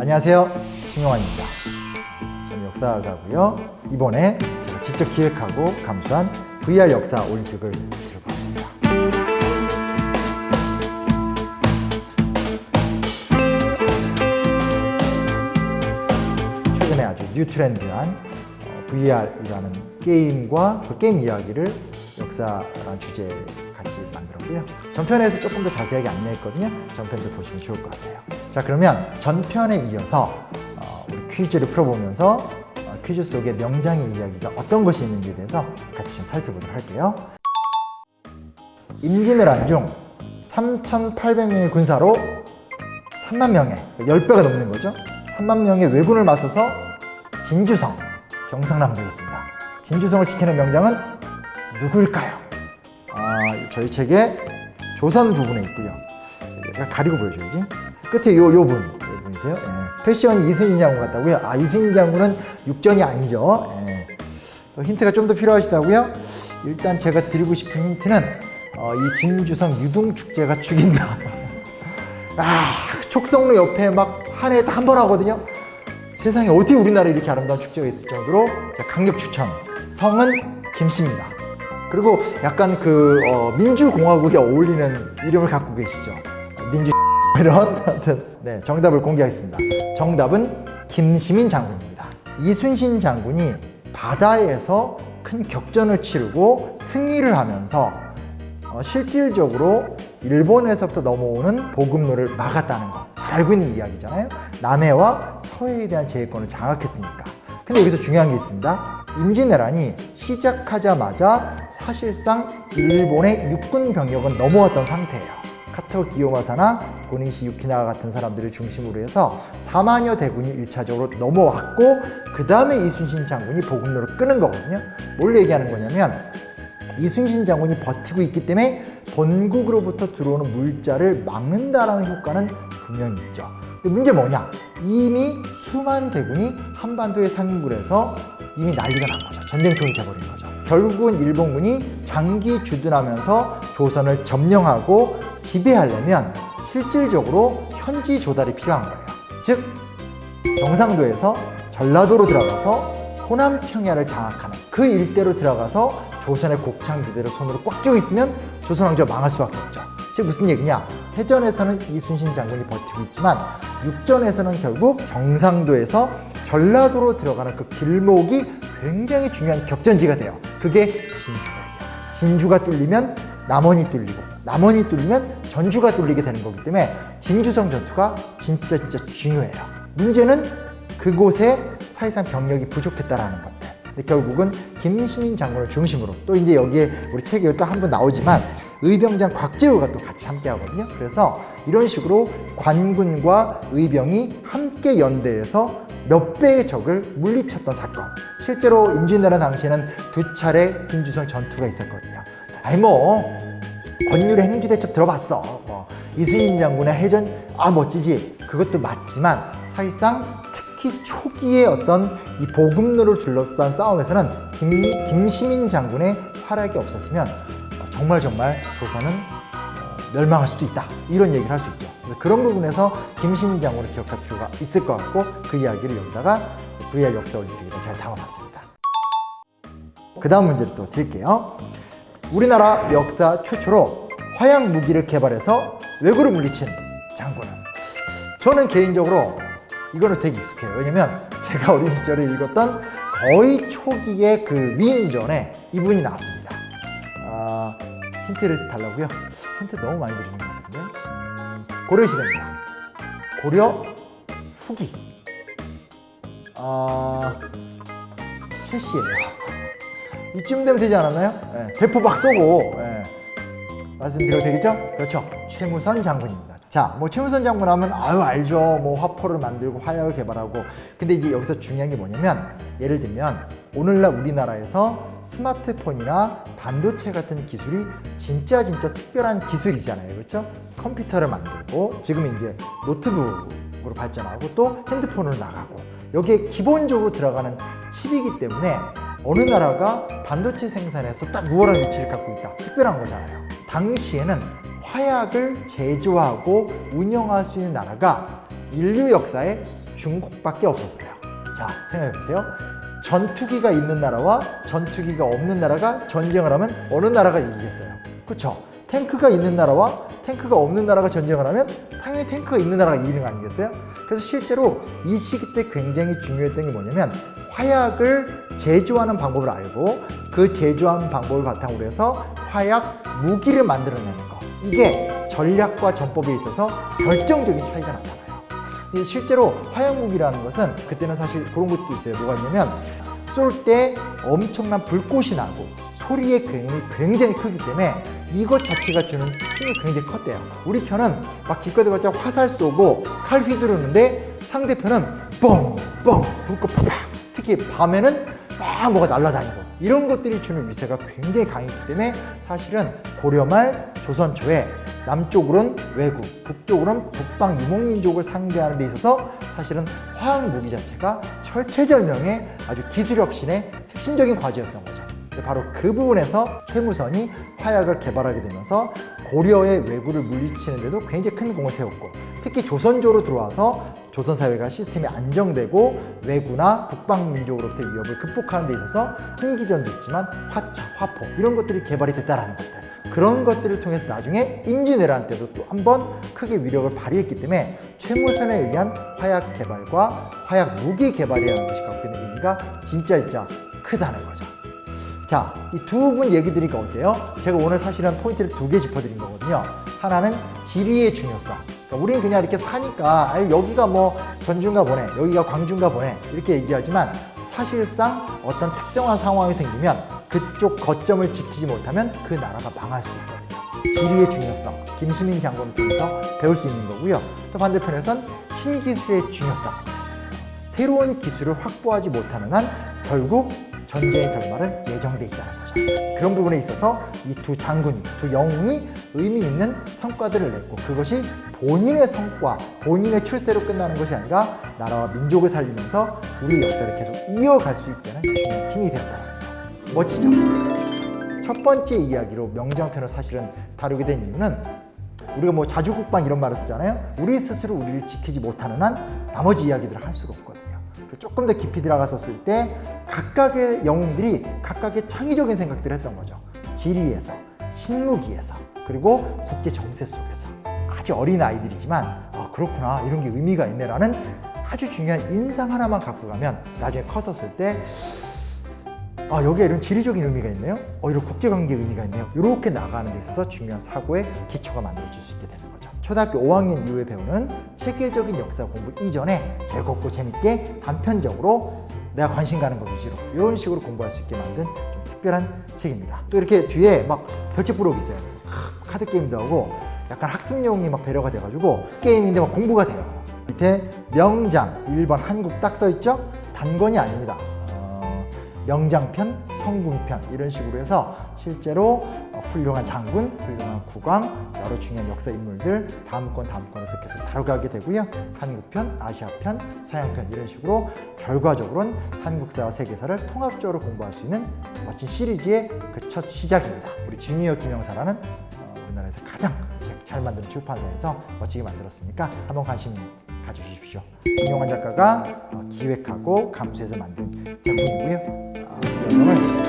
안녕하세요, 신용환입니다. 저는 역사가고요. 이번에 제가 직접 기획하고 감수한 VR 역사 올림픽을 들어봤습니다. 최근에 아주 뉴 트렌드한 VR이라는 게임과 그 게임 이야기를 역사라는 주제에 같이 만들었고요. 전편에서 조금 더 자세하게 안내했거든요. 전편도 보시면 좋을 것 같아요. 자, 그러면 전편에 이어서 우리 퀴즈를 풀어보면서 퀴즈 속에 명장의 이야기가 어떤 것이 있는지에 대해서 같이 좀 살펴보도록 할게요. 임진왜란 안중 3,800명의 군사로 3만 명의 10배가 넘는 거죠. 3만 명의 왜군을 맞서서 진주성, 경상남도에 있습니다. 진주성을 지키는 명장은 누구일까요? 저희 책에 조선 부분에 있고요. 약간 가리고 보여줘야지. 끝에 요 분이세요. 예. 패션이 이순신 장군 같다고요? 이순신 장군은 육전이 아니죠. 예. 힌트가 좀 더 필요하시다고요? 일단 제가 드리고 싶은 힌트는 이 진주성 유등축제가 죽인다. 촉성로 옆에 막 한 해에 한 번 하거든요. 세상에 어떻게 우리나라에 이렇게 아름다운 축제가 있을 정도로 제가 강력 추천. 성은 김씨입니다. 그리고 약간 민주공화국에 어울리는 이름을 갖고 계시죠. 민주 이런 네, 정답을 공개하겠습니다. 정답은 김시민 장군입니다. 이순신 장군이 바다에서 큰 격전을 치르고 승리를 하면서 실질적으로 일본에서부터 넘어오는 보급로를 막았다는 거 잘 알고 있는 이야기잖아요. 남해와 서해에 대한 제해권을 장악했으니까. 근데 여기서 중요한 게 있습니다. 임진왜란이 시작하자마자 사실상 일본의 육군 병력은 넘어왔던 상태예요. 카토 기요마사나 고니시 유키나가 같은 사람들을 중심으로 해서 4만여 대군이 1차적으로 넘어왔고 그 다음에 이순신 장군이 보급로를 끄는 거거든요. 뭘 얘기하는 거냐면 이순신 장군이 버티고 있기 때문에 본국으로부터 들어오는 물자를 막는다라는 효과는 분명히 있죠. 근데 문제 뭐냐? 이미 수만 대군이 한반도에 상륙을 해서 이미 난리가 난 거죠. 전쟁통이 돼버린 거죠. 결국은 일본군이 장기 주둔하면서 조선을 점령하고 지배하려면 실질적으로 현지 조달이 필요한 거예요. 즉 경상도에서 전라도로 들어가서 호남 평야를 장악하는 그 일대로 들어가서 조선의 곡창지대를 손으로 꽉 쥐고 있으면 조선 왕조가 망할 수밖에 없죠. 즉 무슨 얘기냐? 해전에서는 이순신 장군이 버티고 있지만 육전에서는 결국 경상도에서 전라도로 들어가는 그 길목이 굉장히 중요한 격전지가 돼요. 그게 진주거든요. 진주가 뚫리면 남원이 뚫리고 남원이 뚫리면 전주가 뚫리게 되는 거기 때문에 진주성 전투가 진짜 중요해요. 문제는 그곳에 사실상 병력이 부족했다라는 것들. 근데 결국은 김시민 장군을 중심으로 또 이제 여기에 우리 책에 또 한 번 나오지만 의병장 곽재우가 또 같이 함께 하거든요. 그래서 이런 식으로 관군과 의병이 함께 연대해서 몇 배의 적을 물리쳤던 사건. 실제로 임진왜란 당시에는 2차례 진주성 전투가 있었거든요. 권율의 행주대첩 들어봤어. 이순신 장군의 해전 멋지지. 그것도 맞지만 사실상 특히 초기의 어떤 이 보급로를 둘러싼 싸움에서는 김시민 장군의 활약이 없었으면 정말 조선은 멸망할 수도 있다. 이런 얘기를 할 수 있죠. 그래서 그런 부분에서 김시민 장군을 기억할 필요가 있을 것 같고 그 이야기를 여기다가 VR 역사 올림픽에 잘 담아봤습니다. 그 다음 문제를 또 드릴게요. 우리나라 역사 최초로 화약 무기를 개발해서 왜구를 물리친 장군은? 저는 개인적으로 이거는 되게 익숙해요. 왜냐면 제가 어린 시절에 읽었던 거의 초기의 그 위인전에 이분이 나왔습니다. 힌트를 달라고요? 힌트 너무 많이 드리는 것 같은데. 고려시대입니다. 고려 후기. 최씨예요. 이쯤 되면 되지 않았나요? 네, 대포 막 쏘고. 네. 말씀드려도 되겠죠? 그렇죠. 최무선 장군입니다. 자, 최무선 장군 하면 알죠. 화포를 만들고 화약을 개발하고. 근데 이제 여기서 중요한 게 뭐냐면 예를 들면 오늘날 우리나라에서 스마트폰이나 반도체 같은 기술이 진짜 특별한 기술이잖아요. 그렇죠? 컴퓨터를 만들고 지금 이제 노트북으로 발전하고 또 핸드폰으로 나가고 여기에 기본적으로 들어가는 칩이기 때문에 어느 나라가 반도체 생산에서 딱 우월한 위치를 갖고 있다. 특별한 거잖아요. 당시에는 화약을 제조하고 운영할 수 있는 나라가 인류 역사의 중국밖에 없었어요. 자, 생각해보세요. 전투기가 있는 나라와 전투기가 없는 나라가 전쟁을 하면 어느 나라가 이기겠어요? 그렇죠? 탱크가 있는 나라와 탱크가 없는 나라가 전쟁을 하면 당연히 탱크가 있는 나라가 이기는 거 아니겠어요? 그래서 실제로 이 시기 때 굉장히 중요했던 게 뭐냐면 화약을 제조하는 방법을 알고 그 제조하는 방법을 바탕으로 해서 화약 무기를 만들어내는 거, 이게 전략과 전법에 있어서 결정적인 차이가 나타나요. 실제로 화약 무기라는 것은 그때는 사실 그런 것도 있어요. 뭐가 있냐면 쏠 때 엄청난 불꽃이 나고 소리의 굉장히 크기 때문에 이것 자체가 주는 힘이 굉장히 컸대요. 우리 편은 막 기껏해봤자 화살 쏘고 칼 휘두르는데 상대편은 뻥뻥 불꽃 팍팍, 특히 밤에는 막 뭐가 날아다니고 이런 것들이 주는 위세가 굉장히 강했기 때문에 사실은 고려 말 조선 초에 남쪽으로는 외국, 북쪽으로는 북방 유목민족을 상대하는 데 있어서 사실은 화학 무기 자체가 철체절명의 아주 기술혁신의 핵심적인 과제였던 거죠. 바로 그 부분에서 최무선이 화약을 개발하게 되면서 고려의 왜구를 물리치는 데도 굉장히 큰 공을 세웠고, 특히 조선조로 들어와서 조선 사회가 시스템이 안정되고 왜구나 북방 민족으로부터 위협을 극복하는 데 있어서 신기전도 있지만 화차, 화포 이런 것들이 개발이 됐다라는 것들, 그런 것들을 통해서 나중에 임진왜란 때도 또 한 번 크게 위력을 발휘했기 때문에 최무선에 의한 화약 개발과 화약 무기 개발이라는 것이 갖고 있는 의미가 진짜 크다는 거죠. 자, 이 두 분 얘기 드리니까 어때요? 제가 오늘 사실은 포인트를 2개 짚어드린 거거든요. 하나는 지리의 중요성. 그러니까 우리는 그냥 이렇게 사니까 여기가 뭐 전주인가 보네, 여기가 광주인가 보네 이렇게 얘기하지만 사실상 어떤 특정한 상황이 생기면 그쪽 거점을 지키지 못하면 그 나라가 망할 수 있거든요. 지리의 중요성, 김시민 장군을 통해서 배울 수 있는 거고요. 또 반대편에선 신기술의 중요성. 새로운 기술을 확보하지 못하는 한 결국 전쟁의 결말은 예정돼 있다는 거죠. 그런 부분에 있어서 이 두 장군이, 두 영웅이 의미 있는 성과들을 냈고, 그것이 본인의 성과, 본인의 출세로 끝나는 것이 아니라 나라와 민족을 살리면서 우리 역사를 계속 이어갈 수 있다는 중요한 힘이 되었다는 거죠. 멋지죠? 첫 번째 이야기로 명장편을 사실은 다루게 된 이유는 우리가 뭐 자주국방 이런 말을 쓰잖아요. 우리 스스로 우리를 지키지 못하는 한 나머지 이야기들을 할 수가 없거든요. 조금 더 깊이 들어갔었을 때 각각의 영웅들이 각각의 창의적인 생각들을 했던 거죠. 지리에서, 신무기에서, 그리고 국제 정세 속에서. 아주 어린 아이들이지만 그렇구나, 이런 게 의미가 있네라는 아주 중요한 인상 하나만 갖고 가면 나중에 컸었을 때 여기에 이런 지리적인 의미가 있네요. 이런 국제관계 의미가 있네요. 이렇게 나가는 데 있어서 중요한 사고의 기초가 만들어질 수 있게 되는 거죠. 초등학교 5학년 이후에 배우는 체계적인 역사 공부 이전에 즐겁고 재밌게 단편적으로 내가 관심 가는 거 위주로 이런 식으로 공부할 수 있게 만든 좀 특별한 책입니다. 또 이렇게 뒤에 막 별책 부록이 있어요. 카드 게임도 하고 약간 학습용이 막 배려가 돼가지고 게임인데 막 공부가 돼요. 밑에 명장 1번 한국 딱 써있죠? 단권이 아닙니다. 명장편, 성군편 이런 식으로 해서 실제로 훌륭한 장군, 훌륭한 국왕, 여러 중요한 역사 인물들 다음 건에서 계속 다루게 되고요. 한국편, 아시아편, 서양편 이런 식으로 결과적으로는 한국사와 세계사를 통합적으로 공부할 수 있는 멋진 시리즈의 그 첫 시작입니다. 우리 주니어 김영사라는 우리나라에서 가장 책 잘 만든 출판사에서 멋지게 만들었으니까 한번 관심 가져주십시오. 김용환 작가가 기획하고 감수해서 만든 작품이고요. 영상을